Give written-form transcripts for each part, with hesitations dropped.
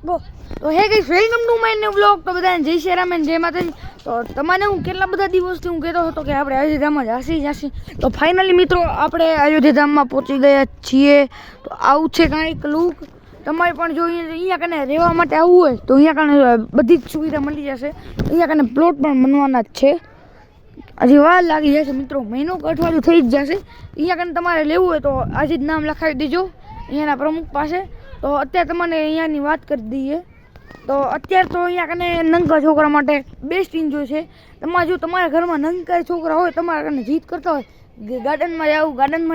તો હે guys welcome to my new blog. તો બધાને જય શ્રી રામ અને જય માતાજી. તો તમને હું કેટલા બધા દિવસથી હું કહેતો હતો કે આપણે અયોધ્યાધામમાં જાસી. તો ફાઇનલી મિત્રો આપણે અયોધ્યાધામમાં પહોંચી ગયા છીએ. તો આવું છે કાંઈક લુક. તમારે પણ જો અહીંયા કને રહેવા માટે આવવું હોય તો અહીંયા કને બધી જ સુવિધા મળી જશે. અહીંયા કને પ્લોટ પણ બનવાના જ છે. હજી વાર લાગી જશે મિત્રો, મહિનો કે અઠવાડિયું થઈ જ જશે. અહીંયા કને તમારે લેવું હોય તો આજે જ નામ લખાવી દેજો અહીંયાના પ્રમુખ પાસે. તો અત્યારે તમને અહીંયાની વાત કરી દઈએ. તો અત્યારે તો અહીંયા કને નંકા છોકરા માટે બેસ્ટ એન્જોય છે. તમારે જો તમારા ઘરમાં નંકા છોકરા હોય, તમારા કને જીદ કરતા હોય ગાર્ડનમાં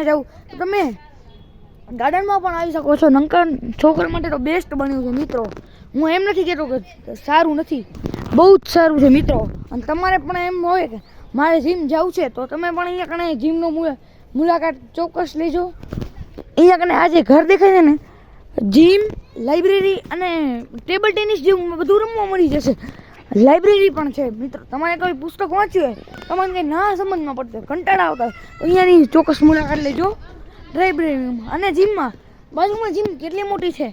જાવું તો તમે ગાર્ડનમાં પણ આવી શકો છો. નંકા છોકરા માટે તો બેસ્ટ બન્યું છે મિત્રો. હું એમ નથી કહેતો કે સારું નથી, બહુ જ સારું છે મિત્રો. અને તમારે પણ એમ હોય કે મારે જીમ જવું છે તો તમે પણ અહીંયા કને જીમનો મુલાકાત ચોક્કસ લેજો. અહીંયા કને આજે ઘર દેખાય છે ને, જીમ, લાઇબ્રેરી અને ટેબલ ટેનિસ જેવું બધું રમવા મળી જશે. લાઇબ્રેરી પણ છે મિત્રો. તમારે કોઈ પુસ્તક વાંચ્યું હોય, તમને કંઈ ના સમજમાં પડતો કંટાળા આવતા હોય તો અહીંયાની ચોક્કસ મુલાકાત લેજો લાઇબ્રેરીમાં. અને જીમમાં બાજુમાં જીમ કેટલી મોટી છે.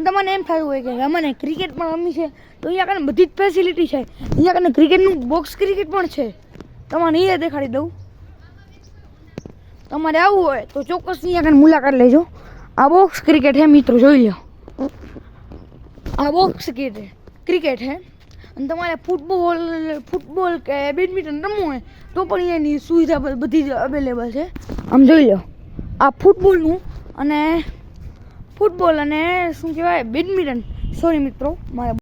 તમને એમ થયું હોય કે મને ક્રિકેટ પણ રમવી છે તો અહીંયા કને બધી જ ફેસિલિટી છે. અહીંયા કને ક્રિકેટનું બોક્સ ક્રિકેટ પણ છે. તમને એ દેખાડી દઉં. તમારે આવવું હોય તો ચોક્કસ અહીંયા કને મુલાકાત લેજો. આ બોક્સ ક્રિકેટ હે મિત્રો, જોઈ લો. આ બોક્સ ક્રિકેટ હે. અને તમારે ફૂટબોલ કે બેડમિન્ટન રમવું હોય તો પણ અહીંયાની સુવિધા બધી જ અવેલેબલ છે. આમ જોઈ લો, આ ફૂટબોલ અને શું કહેવાય બેડમિન્ટન. સોરી મિત્રો, મારે